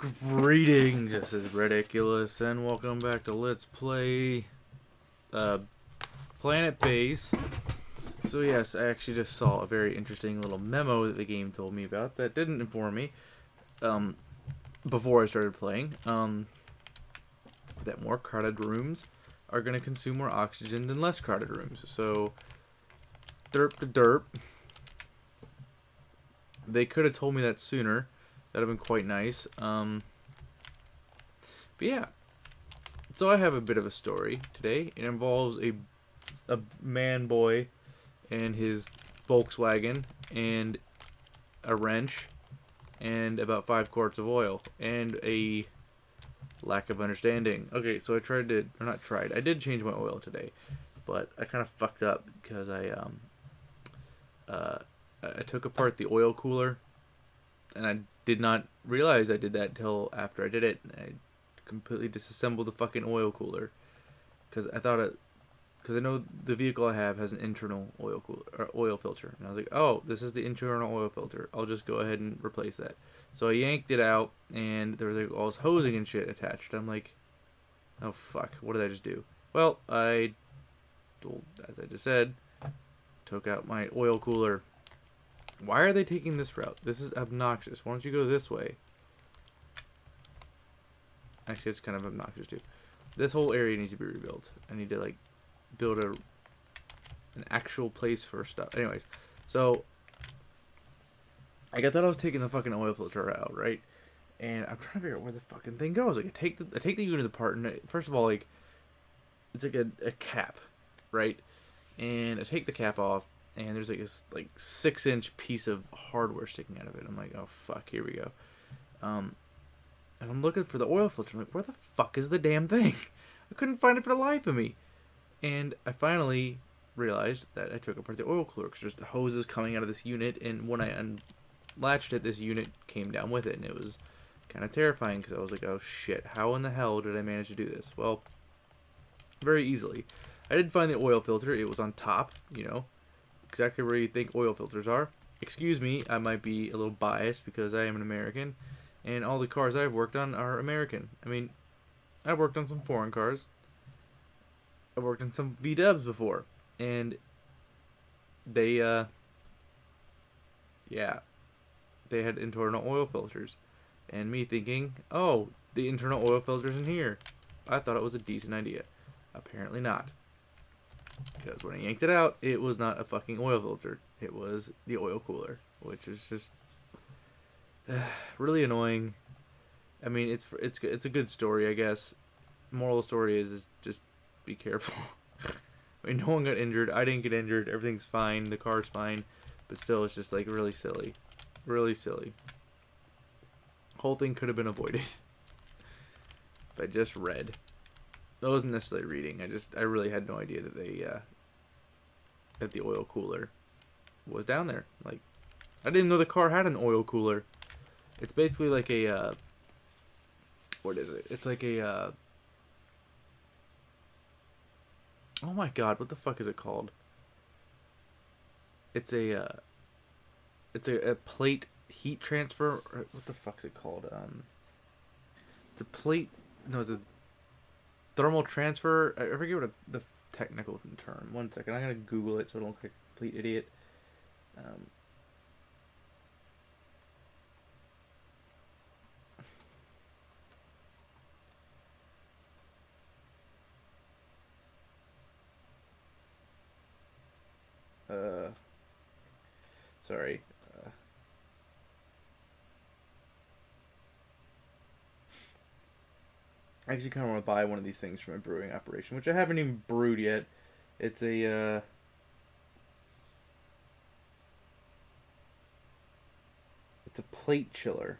Greetings, this is Ridiculous, and welcome back to Let's Play Planet Base. So yes, I actually just saw a very interesting little memo that the game told me about that didn't inform me before I started playing. That more crowded rooms are going to consume more oxygen than less crowded rooms. So, derp to derp. They could have told me that sooner. That would have been quite nice. But yeah. So I have a bit of a story today. It involves a man boy and his Volkswagen and a wrench and about 5 quarts of oil and a lack of understanding. Okay, so I did change my oil today, but I kind of fucked up because I took apart the oil cooler and I did not realize I did that until after I did it. I completely disassembled the fucking oil cooler because I know the vehicle I have has an internal oil cooler or oil filter, and I was like, oh, this is the internal oil filter. I'll just go ahead and replace that. So I yanked it out, and there was like all this hosing and shit attached. I'm like, oh fuck, what did I just do? Well, as I just said, took out my oil cooler. Why are they taking this route? This is obnoxious. Why don't you go this way? Actually, it's kind of obnoxious too. This whole area needs to be rebuilt. I need to like build an actual place for stuff. Anyways, so I thought I was taking the fucking oil filter out, right? And I'm trying to figure out where the fucking thing goes. Like I take the unit apart, and first of all, like it's like a cap, right? And I take the cap off, and there's like this like 6-inch piece of hardware sticking out of it. I'm like, oh fuck, here we go. And I'm looking for the oil filter. I'm like, where the fuck is the damn thing? I couldn't find it for the life of me. And I finally realized that I took apart the oil cooler because there's the hoses coming out of this unit, and when I unlatched it, this unit came down with it, and it was kind of terrifying because I was like, oh shit, how in the hell did I manage to do this? Well, very easily. I did find the oil filter. It was on top, exactly where you think oil filters are. Excuse me, I might be a little biased because I am an American, and all the cars I've worked on are American. I mean, I've worked on some foreign cars. I've worked on some V-dubs before, and they had internal oil filters, and me thinking, oh, the internal oil filter's in here. I thought it was a decent idea. Apparently not, because when I yanked it out, it was not a fucking oil filter. It was the oil cooler, which is just really annoying. I mean, it's a good story, I guess. Moral of the story is just be careful. I mean, no one got injured. I didn't get injured. Everything's fine. The car's fine. But still, it's just like really silly. Really silly. Whole thing could have been avoided. If I just read. I wasn't necessarily reading. I really had no idea that that the oil cooler was down there. Like, I didn't know the car had an oil cooler. It's basically like a what is it? It's like a oh my god, what the fuck is it called? It's a plate heat transfer. Or what the fuck is it called? It's a plate. No, it's a thermal transfer. I forget what the technical term. 1 second, I'm gonna Google it so I don't look like a complete idiot. Sorry. I actually kind of want to buy one of these things from a brewing operation, which I haven't even brewed yet. It's a plate chiller.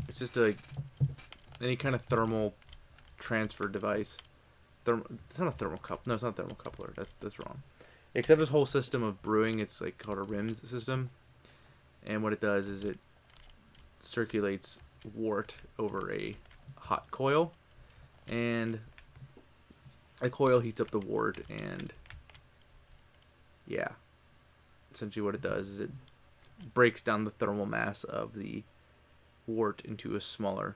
It's just any kind of thermal transfer device. It's not a thermocouple. No, it's not a thermocoupler. That's wrong. Except this whole system of brewing, it's like called a RIMS system, and what it does is it circulates wort over a hot coil, and a coil heats up the wort, and yeah, essentially what it does is it breaks down the thermal mass of the wort into a smaller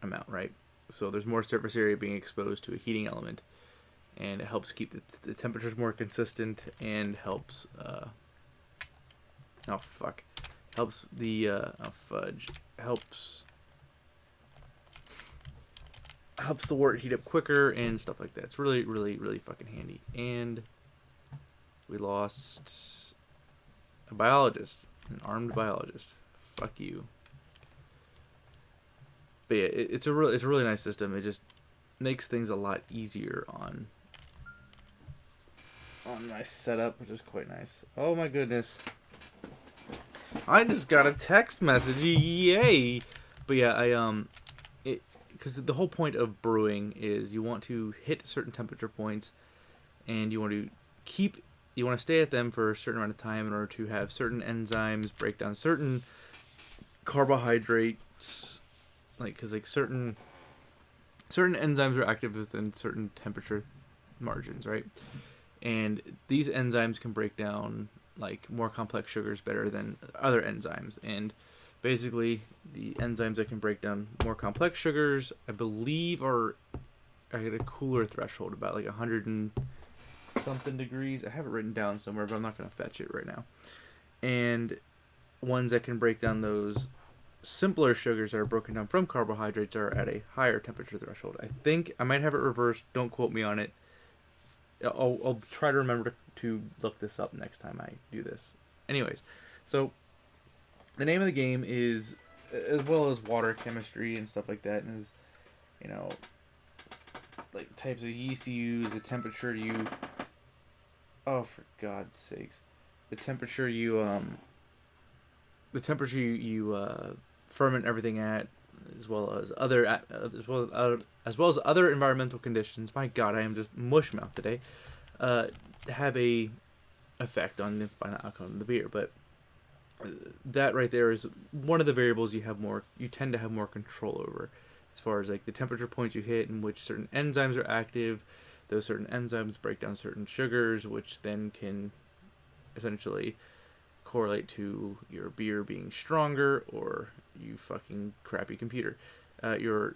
amount, right? So there's more surface area being exposed to a heating element, and it helps keep the temperatures more consistent, and helps helps the helps the wort heat up quicker and stuff like that. It's really, really, really fucking handy. And we lost a biologist, an armed biologist. Fuck you. But yeah, it's a really nice system. It just makes things a lot easier on my setup, which is quite nice. Oh my goodness. I just got a text message. Yay! But yeah, because the whole point of brewing is you want to hit certain temperature points, and you want to stay at them for a certain amount of time in order to have certain enzymes break down certain carbohydrates, because certain enzymes are active within certain temperature margins, right? And these enzymes can break down more complex sugars better than other enzymes. And basically, the enzymes that can break down more complex sugars, I believe, are at a cooler threshold, about 100 and something degrees. I have it written down somewhere, but I'm not going to fetch it right now. And ones that can break down those simpler sugars that are broken down from carbohydrates are at a higher temperature threshold. I think I might have it reversed. Don't quote me on it. I'll try to remember to look this up next time I do this. Anyways, so the name of the game is, as well as water chemistry and stuff like that, and is, types of yeast you use, the temperature you, oh, for God's sakes, the temperature you ferment everything at, as well as other environmental conditions. My God, I am just mush mouth today. Have a effect on the final outcome of the beer, but that right there is one of the variables you tend to have more control over, as far as the temperature points you hit and which certain enzymes are active. Those certain enzymes break down certain sugars, which then can essentially correlate to your beer being stronger, or you fucking crappy computer, your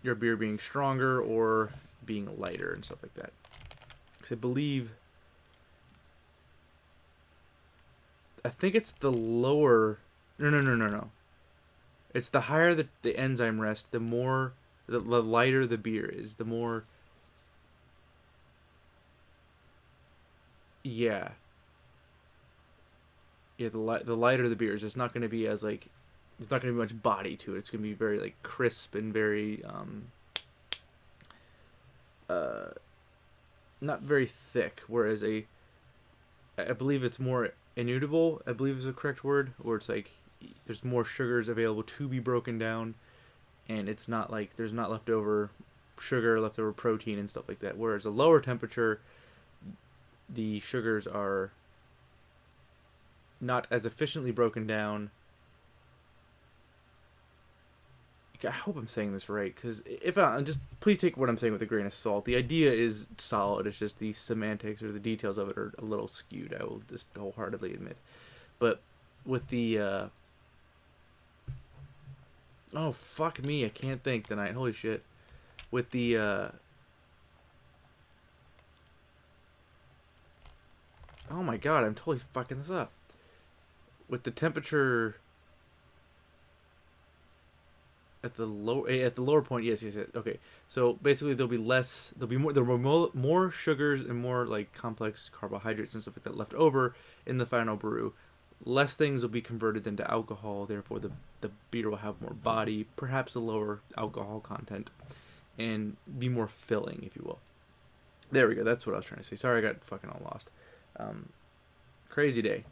beer being stronger or being lighter and stuff like that. Because I think it's the lower. No. It's the higher the enzyme rest, the lighter the beer is. The more. Yeah. Yeah, the lighter the beer is. It's not going to be as it's not going to be much body to it. It's going to be very crisp and very not very thick. Whereas I believe it's more inutable, I believe is the correct word, where it's there's more sugars available to be broken down, and it's not there's not leftover sugar, leftover protein and stuff like that. Whereas a lower temperature, the sugars are not as efficiently broken down. I hope I'm saying this right, because if I'm just, please take what I'm saying with a grain of salt. The idea is solid. It's just the semantics or the details of it are a little skewed. I will just wholeheartedly admit. But with the oh fuck me, I can't think tonight. Holy shit. With the oh my God, I'm totally fucking this up. With the temperature at the lower point, yes. Okay, so basically there'll be more sugars and more complex carbohydrates and stuff like that left over in the final brew. Less things will be converted into alcohol. Therefore, the beer will have more body, perhaps a lower alcohol content, and be more filling, if you will. There we go. That's what I was trying to say. Sorry, I got fucking all lost. Crazy day.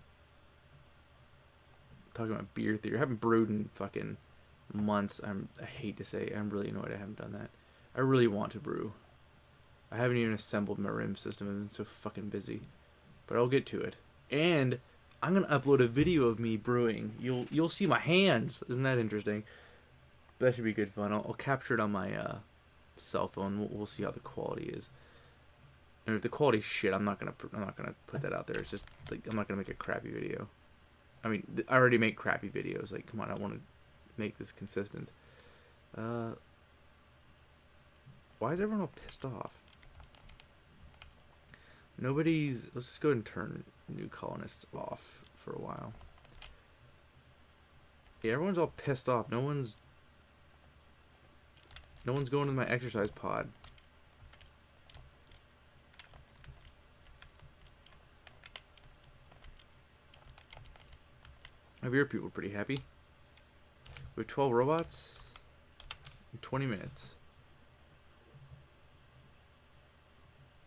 Talking about beer theory. I haven't brewed in fucking months. I hate to say, I'm really annoyed I haven't done that. I really want to brew. I haven't even assembled my rim system. I've been so fucking busy. But I'll get to it. And I'm gonna upload a video of me brewing. You'll see my hands. Isn't that interesting? That should be good fun. I'll capture it on my cell phone. We'll see how the quality is. And if the quality's shit, I'm not gonna put that out there. It's just I'm not gonna make a crappy video. I mean, I already make crappy videos. Like, come on, I want to make this consistent. Why is everyone all pissed off? Nobody's... Let's just go ahead and turn new colonists off for a while. Yeah, everyone's all pissed off. No one's going to my exercise pod. I hear people are pretty happy. We have 12 robots in 20 minutes.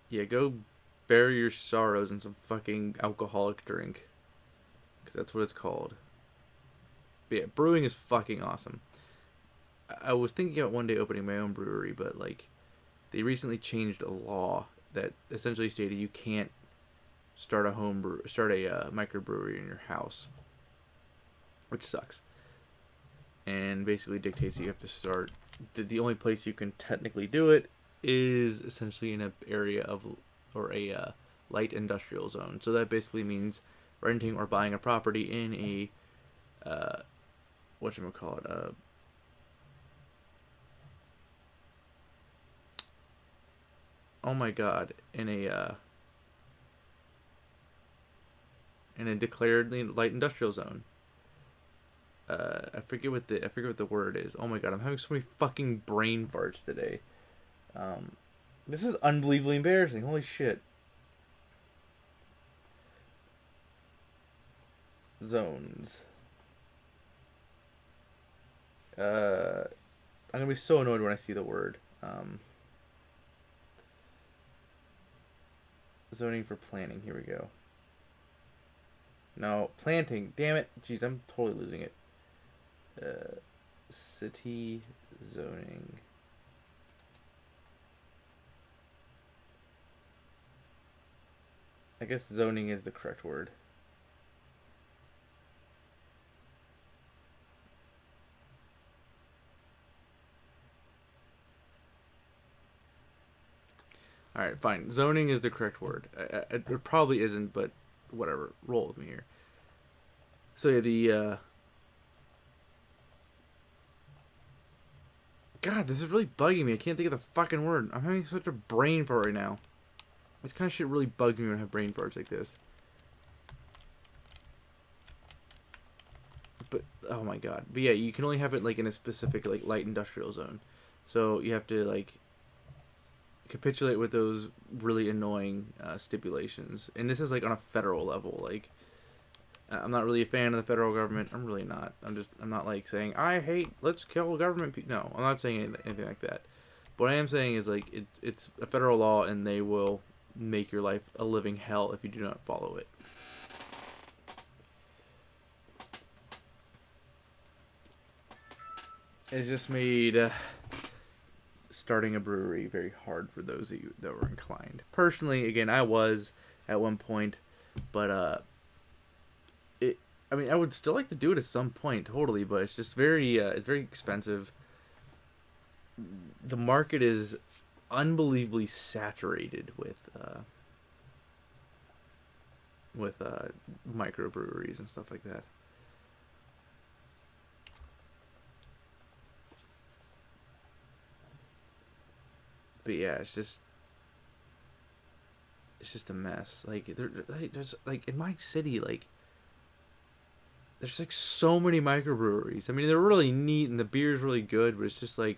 Yeah, go bury your sorrows in some fucking alcoholic drink. Because that's what it's called. But yeah, brewing is fucking awesome. I was thinking about one day opening my own brewery, but like, they recently changed a law that essentially stated you can't start a microbrewery in your house, which sucks. And basically dictates you have to start. The only place you can technically do it is essentially in an area of, or a light industrial zone. So that basically means renting or buying a property in a whatchamacallit, oh my god, in a declared light industrial zone. I forget what the word is. Oh my god, I'm having so many fucking brain farts today. This is unbelievably embarrassing. Holy shit. Zones. I'm gonna be so annoyed when I see the word. Zoning for planning. Here we go. No, planting. Damn it. Jeez, I'm totally losing it. City zoning. I guess zoning is the correct word. Alright, fine. Zoning is the correct word. It probably isn't, but whatever. Roll with me here. So yeah, the God, this is really bugging me. I can't think of the fucking word. I'm having such a brain fart right now. This kind of shit really bugs me when I have brain farts like this. But, oh my god. But yeah, you can only have it, like, in a specific, like, light industrial zone. So you have to, like, capitulate with those really annoying stipulations. And this is, like, on a federal level. Like, I'm not really a fan of the federal government. I'm really not. I'm not, like, saying, I hate, let's kill government. No, I'm not saying anything like that. But what I am saying is, like, it's a federal law, and they will make your life a living hell if you do not follow it. It's just made starting a brewery very hard for those of you that were inclined. Personally, again, I was at one point, but I mean, I would still like to do it at some point, totally, but it's just it's very expensive. The market is unbelievably saturated with microbreweries and stuff like that. But yeah, it's just a mess. Like there's like in my city, like there's like so many microbreweries. I mean, they're really neat and the beer's really good, but it's just like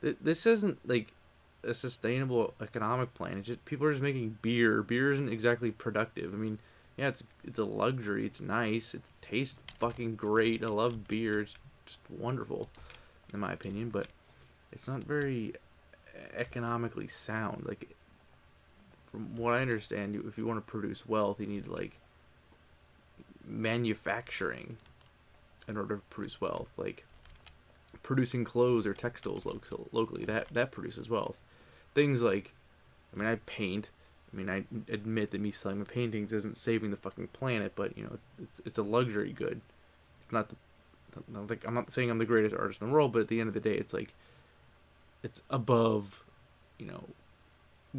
this isn't like a sustainable economic plan. It's just people are just making beer. Beer isn't exactly productive. I mean, yeah, it's a luxury. It's nice. It tastes fucking great. I love beer. It's just wonderful, in my opinion. But it's not very economically sound. Like, from what I understand, if you want to produce wealth, you need like manufacturing in order to produce wealth. Like producing clothes or textiles locally, that produces wealth. Things like, I mean, I paint. I mean, I admit that me selling my paintings isn't saving the fucking planet, but you know, it's a luxury good. It's not I'm not saying I'm the greatest artist in the world, but at the end of the day, it's like it's above, you know,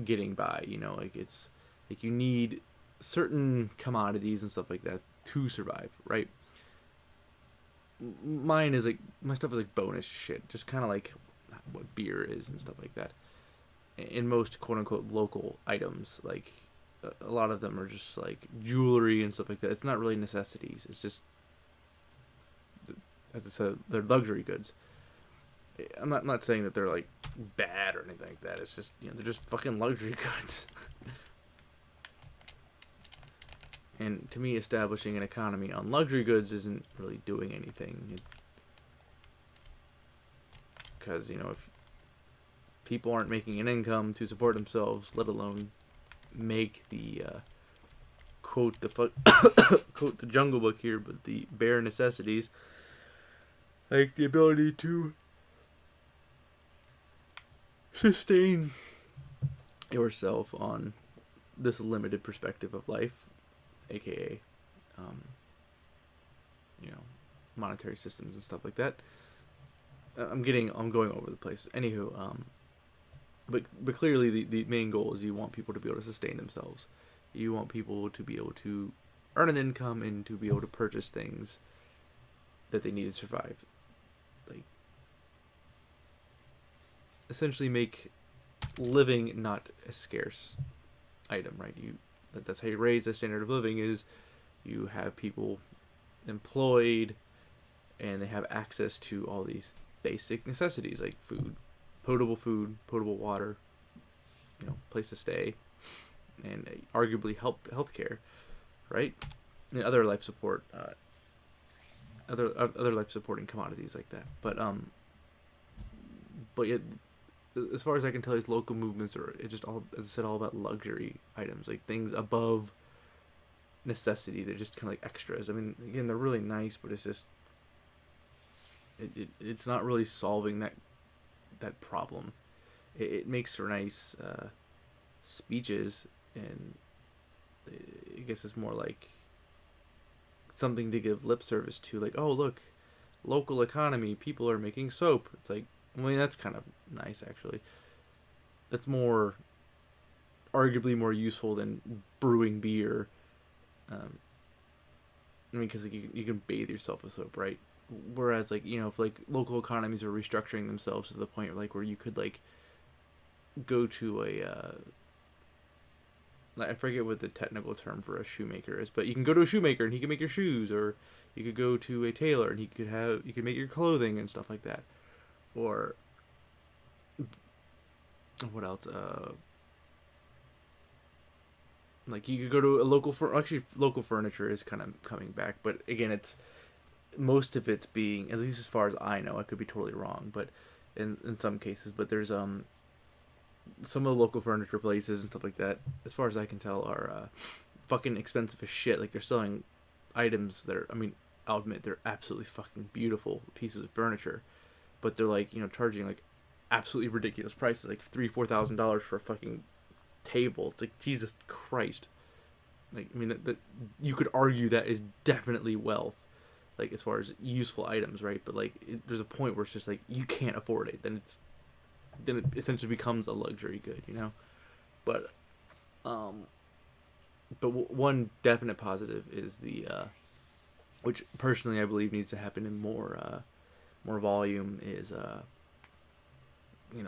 getting by. You know, like it's like you need certain commodities and stuff like that to survive, right? Mine is like, my stuff is like bonus shit, just kind of like what beer is and stuff like that. In most quote unquote local items, like a lot of them are just like jewelry and stuff like that. It's not really necessities. It's just, as I said, they're luxury goods. I'm not saying that they're like bad or anything like that. It's just, they're just fucking luxury goods. And to me, establishing an economy on luxury goods isn't really doing anything. Because, if people aren't making an income to support themselves, let alone make the, quote quote the Jungle Book here, but the bare necessities, like the ability to sustain yourself on this limited perspective of life, aka monetary systems and stuff like that. I'm going over the place. Anywho, but clearly the main goal is you want people to be able to sustain themselves. You want people to be able to earn an income and to be able to purchase things that they need to survive. Like, essentially make living not a scarce item, right? That's how you raise the standard of living, is you have people employed and they have access to all these basic necessities like food, potable water, place to stay, and arguably healthcare, right? And other life support, other life supporting commodities like that. But yet, as far as I can tell, these local movements are just all, as I said, all about luxury items, like things above necessity. They're just kind of like extras. I mean, again, they're really nice, but it's just it's not really solving that problem. It makes for nice speeches, and I guess it's more like something to give lip service to, like, oh look, local economy, people are making soap. It's like, I mean, that's kind of nice, actually. That's arguably more useful than brewing beer. I mean, because you can bathe yourself with soap, right? Whereas, like, if like local economies are restructuring themselves to the point like where you could like go to a I forget what the technical term for a shoemaker is, but you can go to a shoemaker and he can make your shoes, or you could go to a tailor and you could make your clothing and stuff like that. Or what else? Like you could go to a local furniture is kind of coming back, but again, it's most of it's being, at least as far as I know, I could be totally wrong, but in some cases, but there's some of the local furniture places and stuff like that, as far as I can tell, are fucking expensive as shit. Like, they're selling items that are, I mean, I'll admit they're absolutely fucking beautiful pieces of furniture, but they're like, charging like absolutely ridiculous prices, like $3,000-$4,000 for a fucking table. It's like, Jesus Christ. Like, I mean, that you could argue that is definitely wealth, like as far as useful items, right? But like, there's a point where it's just like you can't afford it, then it essentially becomes a luxury good, But one definite positive is the which personally I believe needs to happen in more volume, is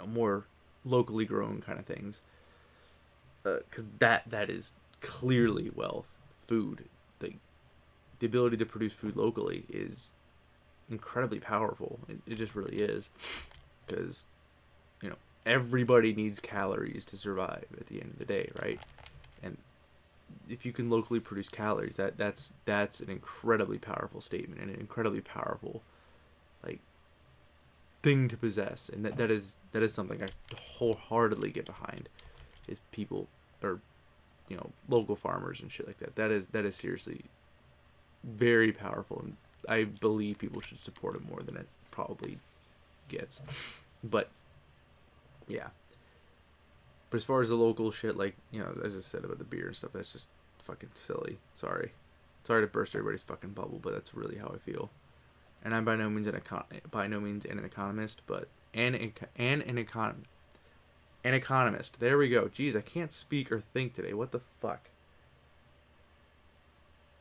more locally grown kind of things, because that is clearly wealth. Food, the ability to produce food locally is incredibly powerful. It just really is, because everybody needs calories to survive at the end of the day, right? And if you can locally produce calories, that's an incredibly powerful statement and an incredibly powerful like thing to possess. And that is something I wholeheartedly get behind, is people, or local farmers and shit like that. That is seriously very powerful, and I believe people should support it more than it probably gets. But yeah. But as far as the local shit, like, as I said about the beer and stuff, that's just fucking silly. Sorry to burst everybody's fucking bubble, but that's really how I feel. And I'm by no means an economist, but an economist. There we go. Jeez, I can't speak or think today. What the fuck?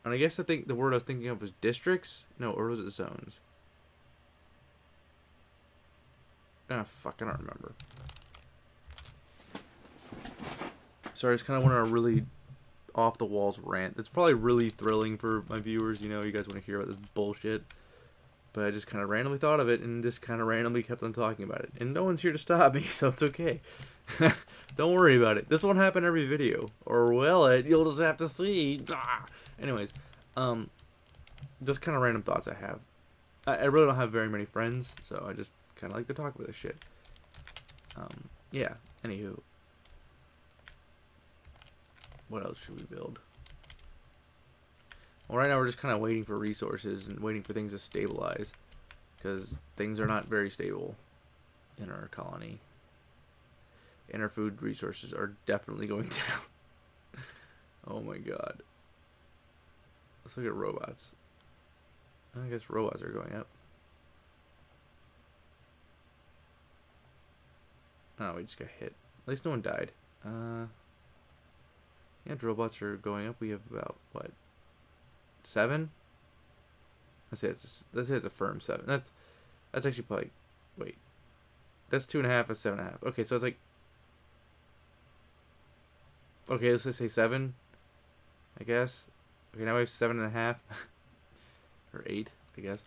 And I guess I think the word I was thinking of was districts? No, or was it zones? Ah, fuck, I don't remember. So I just kind of went on a really off the walls rant. It's probably really thrilling for my viewers. You know, you guys want to hear about this bullshit. But I just kind of randomly thought of it and just kind of randomly kept on talking about it. And no one's here to stop me, so it's okay. Don't worry about it. This won't happen every video. Or will it? You'll just have to see. Ah! Anyways, just kind of random thoughts I have. I really don't have very many friends, so I just kind of like to talk about this shit. Yeah, anywho. What else should we build? Well, right now we're just kind of waiting for resources and waiting for things to stabilize. Because things are not very stable in our colony. And our food resources are definitely going down. Oh my god. Let's look at robots. I guess robots are going up. Oh, we just got hit. At least no one died. Yeah, robots are going up. We have about, what, 7? Let's say it's a firm 7. That's actually probably, wait. That's 2.5, that's 7.5. Okay, so it's like, okay, let's just say 7, I guess. Okay, now we have 7.5. Or 8, I guess.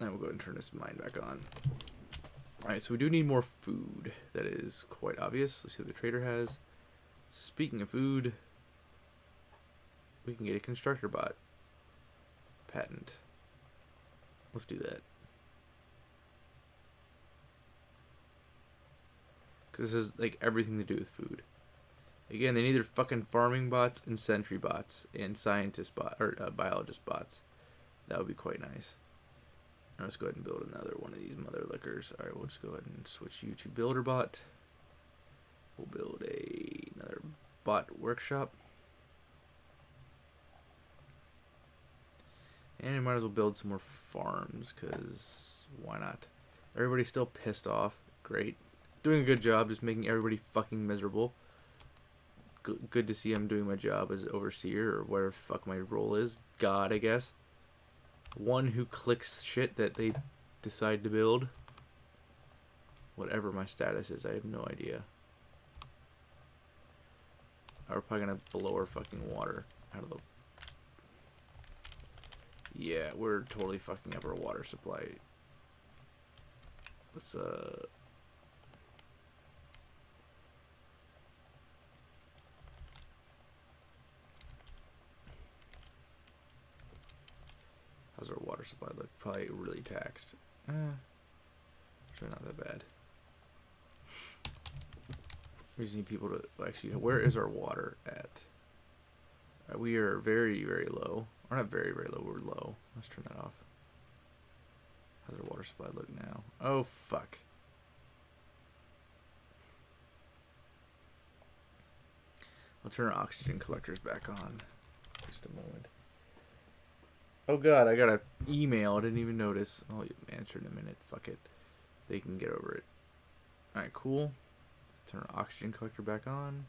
Now we'll go ahead and turn this mine back on. Alright, so we do need more food. That is quite obvious. Let's see what the trader has. Speaking of food, we can get a constructor bot patent. Let's do that. Because this is like everything to do with food. Again, they need their fucking farming bots and sentry bots and scientist bot or biologist bots. That would be quite nice. Let's go ahead and build another one of these mother lickers. All right, we'll just go ahead and switch you to builder bot. We'll build another bot workshop. And we might as well build some more farms, because why not? Everybody's still pissed off. Great. Doing a good job, just making everybody fucking miserable. Good to see I'm doing my job as overseer, or whatever the fuck my role is. God, I guess. One who clicks shit that they decide to build. Whatever my status is, I have no idea. We're probably gonna blow our fucking water out of the... Yeah, we're totally fucking up our water supply. Let's, how's our water supply look? Probably really taxed. Actually not that bad. We just need people to... Actually, where is our water at? We are very, very low. We're not very, very low. We're low. Let's turn that off. How's our water supply look now? Oh, fuck. I'll turn our oxygen collectors back on. Just a moment. Oh, God. I got an email. I didn't even notice. I'll answer in a minute. Fuck it. They can get over it. Alright, cool. Let's turn our oxygen collector back on.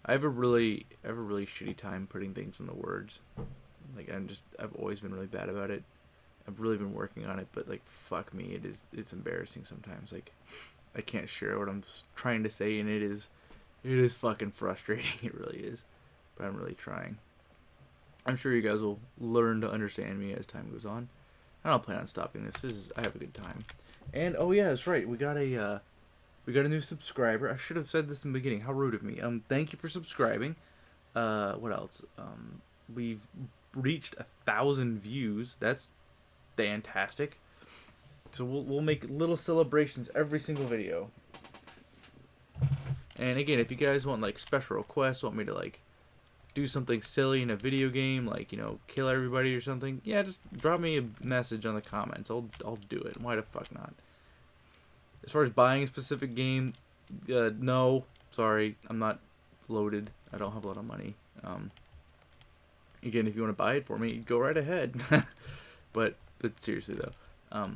I have a really shitty time putting things in the words. Like I've always been really bad about it. I've really been working on it, but like fuck me, it's embarrassing sometimes. Like I can't share what I'm trying to say, and it is fucking frustrating. It really is, but I'm really trying. I'm sure you guys will learn to understand me as time goes on. I don't plan on stopping this. I have a good time. And oh yeah, that's right. We got a new subscriber. I should have said this in the beginning. How rude of me. Thank you for subscribing. What else? We've reached 1,000 views. That's fantastic. So we'll make little celebrations every single video. And again, if you guys want like special requests, want me to like do something silly in a video game, like, you know, kill everybody or something, yeah, just drop me a message on the comments. I'll do it. Why the fuck not? As far as buying a specific game, no, sorry, I'm not loaded. I don't have a lot of money. Again, if you want to buy it for me, go right ahead. but seriously though,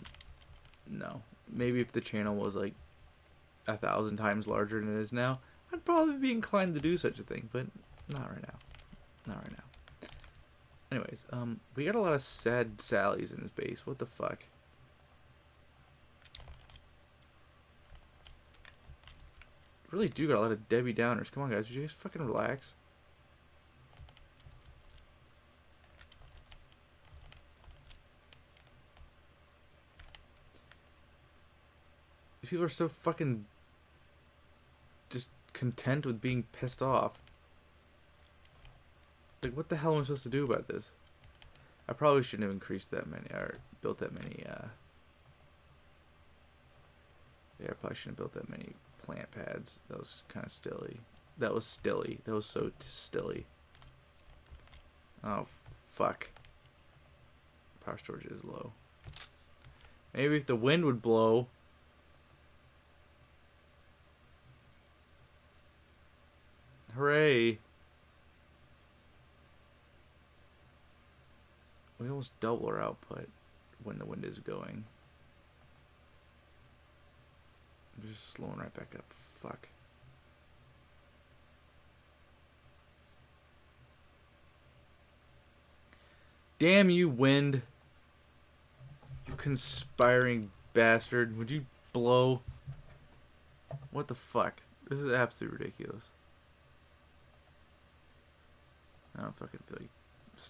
no. Maybe if the channel was like 1,000 times larger than it is now, I'd probably be inclined to do such a thing, but not right now. Not right now. Anyways, we got a lot of sad Sallys in this base. What the fuck? Really do got a lot of Debbie Downers. Come on, guys. Would you guys fucking relax? These people are so fucking just content with being pissed off. Like, what the hell am I supposed to do about this? I probably shouldn't have increased that many, or built that many, yeah, I probably shouldn't have built that many plant pads. That was kind of stilly. That was stilly. That was so stilly. Oh, fuck. Power storage is low. Maybe if the wind would blow. Hooray. We almost double our output when the wind is going. I'm just slowing right back up. Fuck. Damn you, wind. You conspiring bastard. Would you blow? What the fuck? This is absolutely ridiculous. I don't fucking feel like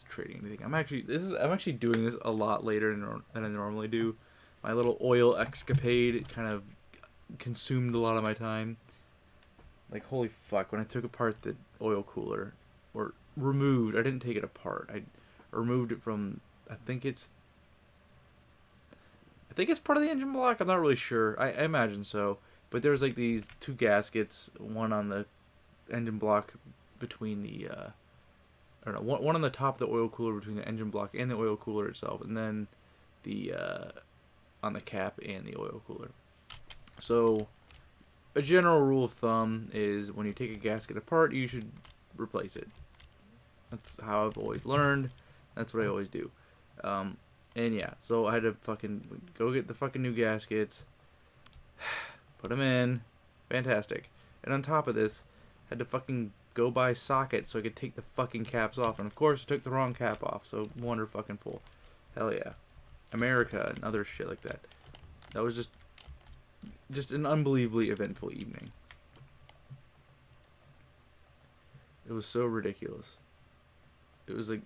trading anything. I'm actually doing this a lot later than I normally do. My little oil escapade kind of consumed a lot of my time. Like, holy fuck, when I took apart the oil cooler, or removed, I didn't take it apart. I removed it from, I think it's part of the engine block. I'm not really sure. I imagine so. But there's like these two gaskets, one on the engine block between the I don't know, one on the top of the oil cooler between the engine block and the oil cooler itself, and then the on the cap and the oil cooler. So a general rule of thumb is when you take a gasket apart, you should replace it. That's how I've always learned. That's what I always do. And yeah, so I had to fucking go get the fucking new gaskets, put them in, fantastic. And on top of this, had to fucking go buy sockets so I could take the fucking caps off. And of course, I took the wrong cap off, so wonder fucking full. Hell yeah. America and other shit like that. That was just an unbelievably eventful evening. It was so ridiculous. It was like,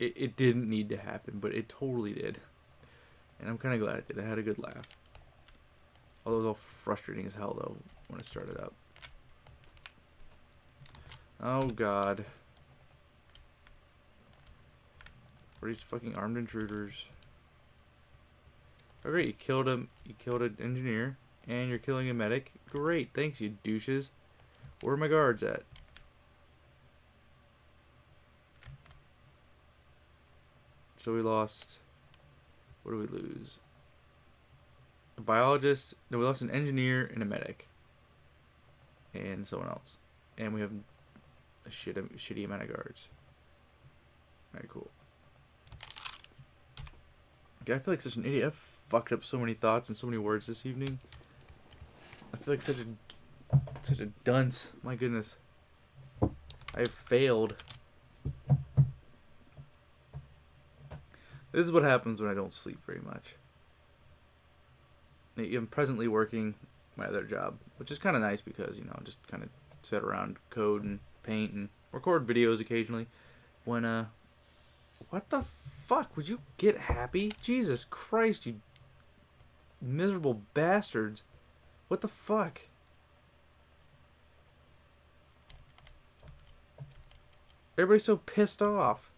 it didn't need to happen, but it totally did. And I'm kind of glad it did. I had a good laugh. Although it was all frustrating as hell, though, when it started up. Oh, God. What are these fucking armed intruders? Oh, great. You killed him. You killed an engineer. And you're killing a medic. Great. Thanks, you douches. Where are my guards at? So we lost... What do we lose? A biologist. No, we lost an engineer and a medic. And someone else. And we have a shitty amount of guards. Alright, cool. God, I feel like such an idiot. I've fucked up so many thoughts and so many words this evening. I feel like such a dunce. My goodness. I have failed. This is what happens when I don't sleep very much. I'm presently working my other job, which is kind of nice because, you know, just kind of sit around, code and paint and record videos occasionally. When, what the fuck? Would you get happy? Jesus Christ, you miserable bastards. What the fuck? Everybody's so pissed off.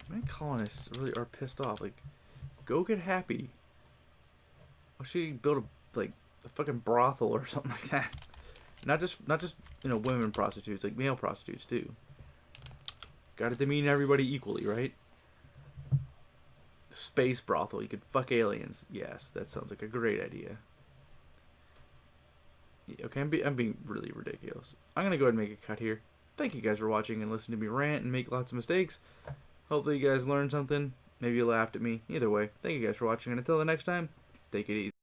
My colonists really are pissed off. Like, go get happy. Why should you build a fucking brothel or something like that? Not just you know, women prostitutes, like male prostitutes too. Gotta demean everybody equally, right? Space brothel, you could fuck aliens. Yes, that sounds like a great idea. Okay, I'm being really ridiculous. I'm gonna go ahead and make a cut here. thank you guys for watching and listening to me rant and make lots of mistakes. Hopefully you guys learned something. Maybe you laughed at me. Either way, thank you guys for watching, and until the next time, take it easy.